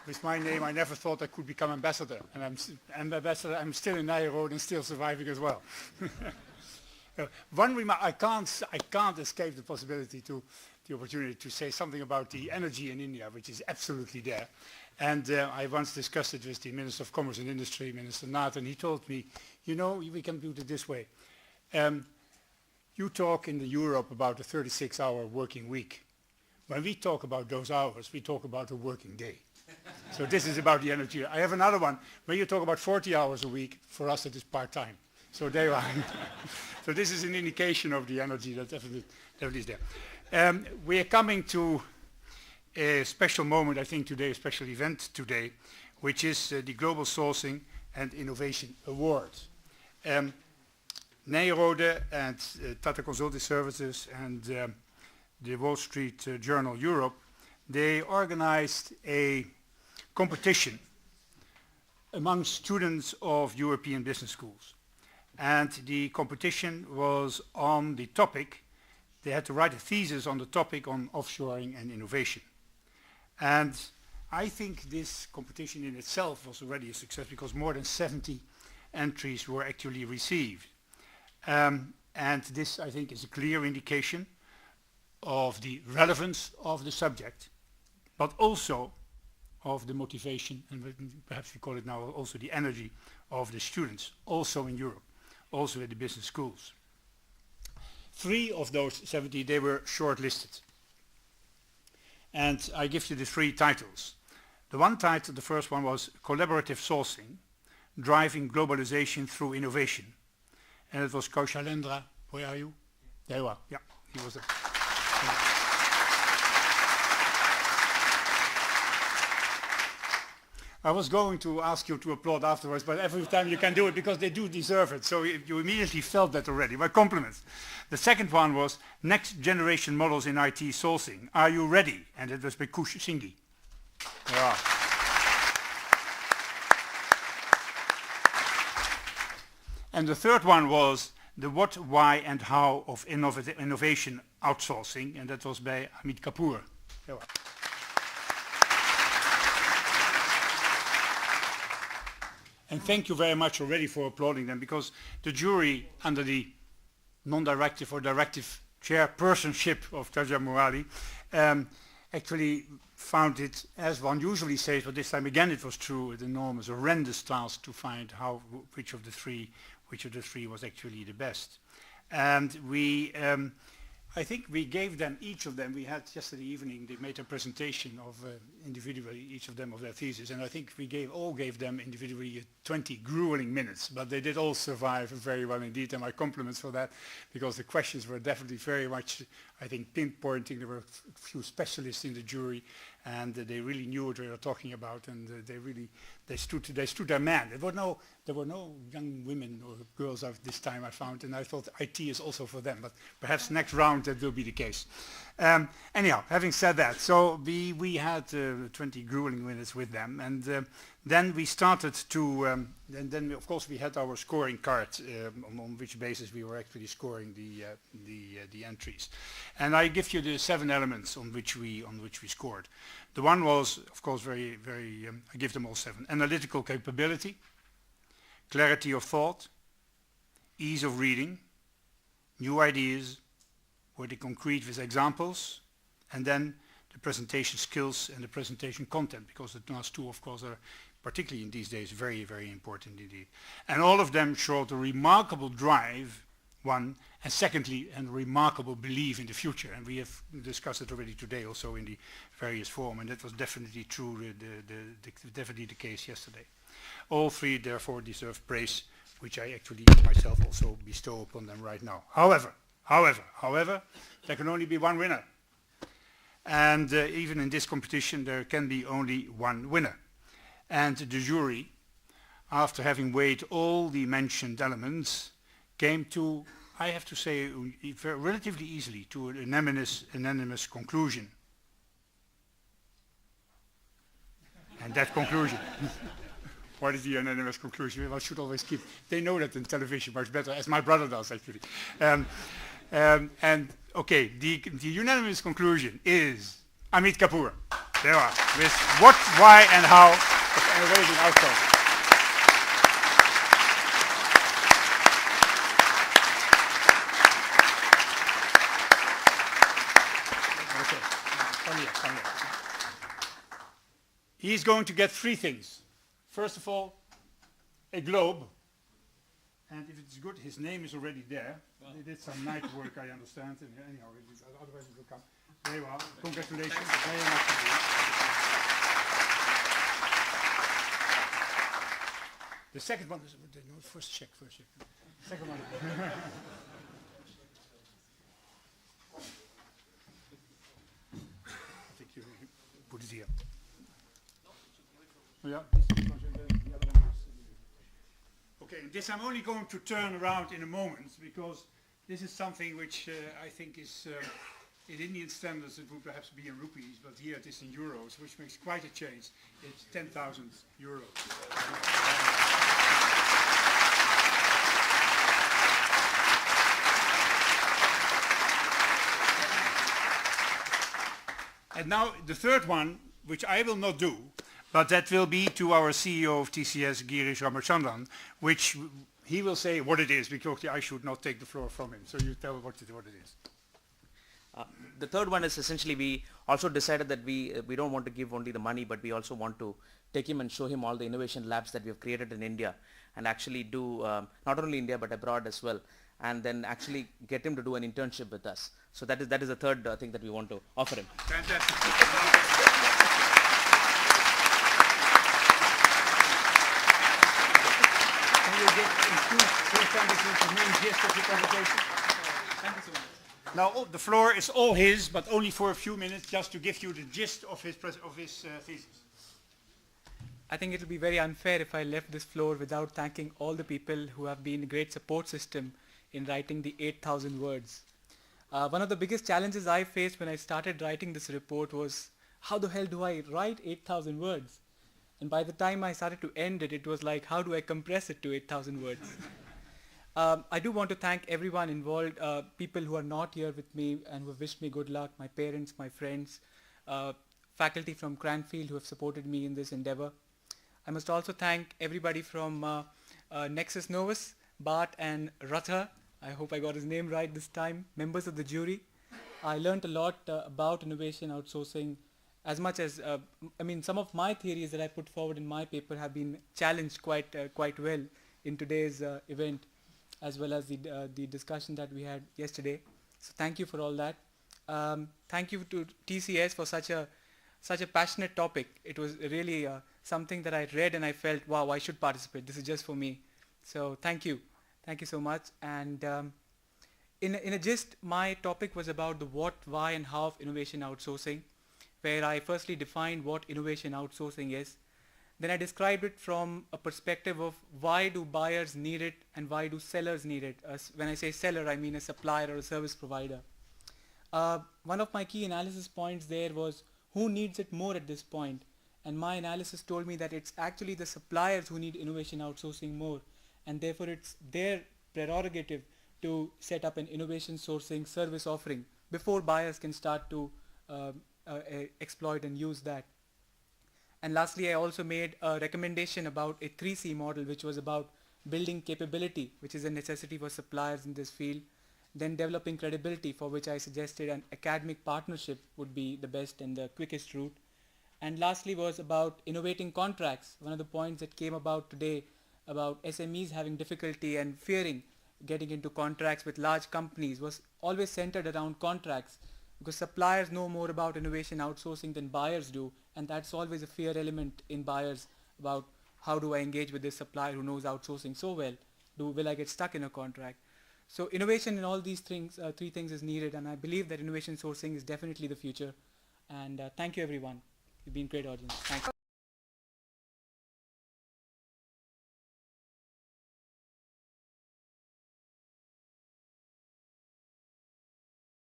with my name, I never thought I could become ambassador. And I'm still in Nijrode and still surviving as well. One remark, I can't escape the possibility the opportunity to say something about the energy in India, which is absolutely there. And I once discussed it with the Minister of Commerce and Industry, Minister Nath, and he told me, you know, we can do it this way. You talk in Europe about a 36-hour working week. When we talk about those hours, we talk about a working day. So this is about the energy. I have another one. When you talk about 40 hours a week, for us it is part-time. So there you are. So this is an indication of the energy that definitely is there. We are coming to a special moment, I think today, a special event today, which is the Global Sourcing and Innovation Awards. Nijrode and Tata Consulting Services and the Wall Street Journal Europe, they organized a competition among students of European business schools. And the competition was on the topic, they had to write a thesis on the topic on offshoring and innovation. And I think this competition in itself was already a success because more than 70 entries were actually received. And this, I think, is a clear indication of the relevance of the subject, but also of the motivation, and perhaps we call it now also the energy of the students, also in Europe, also at the business schools. 3 of those 70, they were shortlisted. And I give you the 3 titles. The one title, the first one was Collaborative Sourcing, Driving Globalization Through Innovation. And it was Kaushalendra. Where are you? There you are. Yeah, he was there. I was going to ask you to applaud afterwards, but every time you can do it because they do deserve it. So you immediately felt that already. My compliments. The second one was Next Generation Models in IT Sourcing. Are you ready? And it was by Kush Singhi. Yeah. And the third one was the what, why, and how of innovation outsourcing, and that was by Amit Kapoor. Yeah. And thank you very much already for applauding them, because the jury, under the non-directive or directive chairpersonship of Taja Murali, actually found it, as one usually says, but this time again it was true, an enormous, horrendous task to find which of the three was actually the best. And we, I think we gave them, each of them, we had yesterday evening, they made a presentation of individually, each of them of their thesis, and I think we all gave them individually 20 grueling minutes, but they did all survive very well indeed, and my compliments for that, because the questions were definitely very much, I think, pinpointing. There were a few specialists in the jury, and they really knew what they were talking about, and they stood their man. There were no young women or girls of this time, I found, and I thought IT is also for them, but perhaps next round that will be the case. Anyhow, having said that, so we had 20 grueling minutes with them, and then we started to, and then of course we had our scoring card on which basis we were actually scoring the entries. And I give you the 7 elements on which we scored. The one was, of course, very, I give them all 7. Analytical capability, clarity of thought, ease of reading, new ideas, were they concrete with examples, and then the presentation skills and the presentation content, because the last 2, of course, are particularly in these days very, very important indeed. And all of them showed a remarkable drive, one, and secondly, a remarkable belief in the future. And we have discussed it already today also in the various form, and that was definitely true, definitely the case yesterday. All 3 therefore deserve praise, which I actually myself also bestow upon them right now. However, there can only be one winner. And even in this competition, there can be only one winner. And the jury, after having weighed all the mentioned elements, came to, I have to say, relatively easily to an unanimous conclusion. And that conclusion, what is the unanimous conclusion? One should always keep, they know that in television much better, as my brother does actually. And okay, the unanimous conclusion is Amit Kapoor. There are, with what, why and how of innovating outsourcing. Okay, come here, come here. He's going to get three things. First of all, a globe. And if it's good, his name is already there. Well, they did some night work, I understand. And anyhow, otherwise it will come. There you are. Congratulations. Very much indeed. The second one is no, first check. Second one. I think you put it here. Yeah. Okay, this I'm only going to turn around in a moment because this is something which I think is, in Indian standards it would perhaps be in rupees, but here it is in euros, which makes quite a change. It's 10,000 euros. And now the third one, which I will not do, but that will be to our CEO of TCS, Girish Ramachandran, which he will say what it is, because I should not take the floor from him. So you tell what it is. The third one is essentially we also decided that we don't want to give only the money, but we also want to take him and show him all the innovation labs that we have created in India and actually do not only India but abroad as well, and then actually get him to do an internship with us. So that is the third thing that we want to offer him. Fantastic. Can you get in two sentences the main gist of the presentation? Thank you so much. Now the floor is all his, but only for a few minutes, just to give you the gist of his thesis. I think it will be very unfair if I left this floor without thanking all the people who have been a great support system in writing the 8,000 words. One of the biggest challenges I faced when I started writing this report was, how the hell do I write 8,000 words? And by the time I started to end it, it was like, how do I compress it to 8,000 words? I do want to thank everyone involved, people who are not here with me and who have wished me good luck, my parents, my friends, faculty from Cranfield who have supported me in this endeavor. I must also thank everybody from Nexus Novus, Bart and Ratha. I hope I got his name right this time, members of the jury. I learned a lot about innovation outsourcing, as much as, some of my theories that I put forward in my paper have been challenged quite well in today's event, as well as the discussion that we had yesterday. So thank you for all that. Thank you to TCS for such a passionate topic. It was really something that I read and I felt, wow, I should participate. This is just for me. So thank you. Thank you so much. And in a gist, my topic was about the what, why and how of innovation outsourcing, where I firstly defined what innovation outsourcing is. Then I described it from a perspective of why do buyers need it and why do sellers need it. When I say seller, I mean a supplier or a service provider. One of my key analysis points there was who needs it more at this point. And my analysis told me that it's actually the suppliers who need innovation outsourcing more. And therefore it's their prerogative to set up an innovation sourcing service offering before buyers can start to exploit and use that. And lastly, I also made a recommendation about a 3C model, which was about building capability, which is a necessity for suppliers in this field, then developing credibility, for which I suggested an academic partnership would be the best and the quickest route. And lastly was about innovating contracts. One of the points that came about today about SMEs having difficulty and fearing getting into contracts with large companies was always centered around contracts, because suppliers know more about innovation outsourcing than buyers do, and that's always a fear element in buyers about how do I engage with this supplier who knows outsourcing so well? Will I get stuck in a contract? So innovation in all these things, three things is needed, and I believe that innovation sourcing is definitely the future. And thank you everyone. You've been a great audience. Thank you.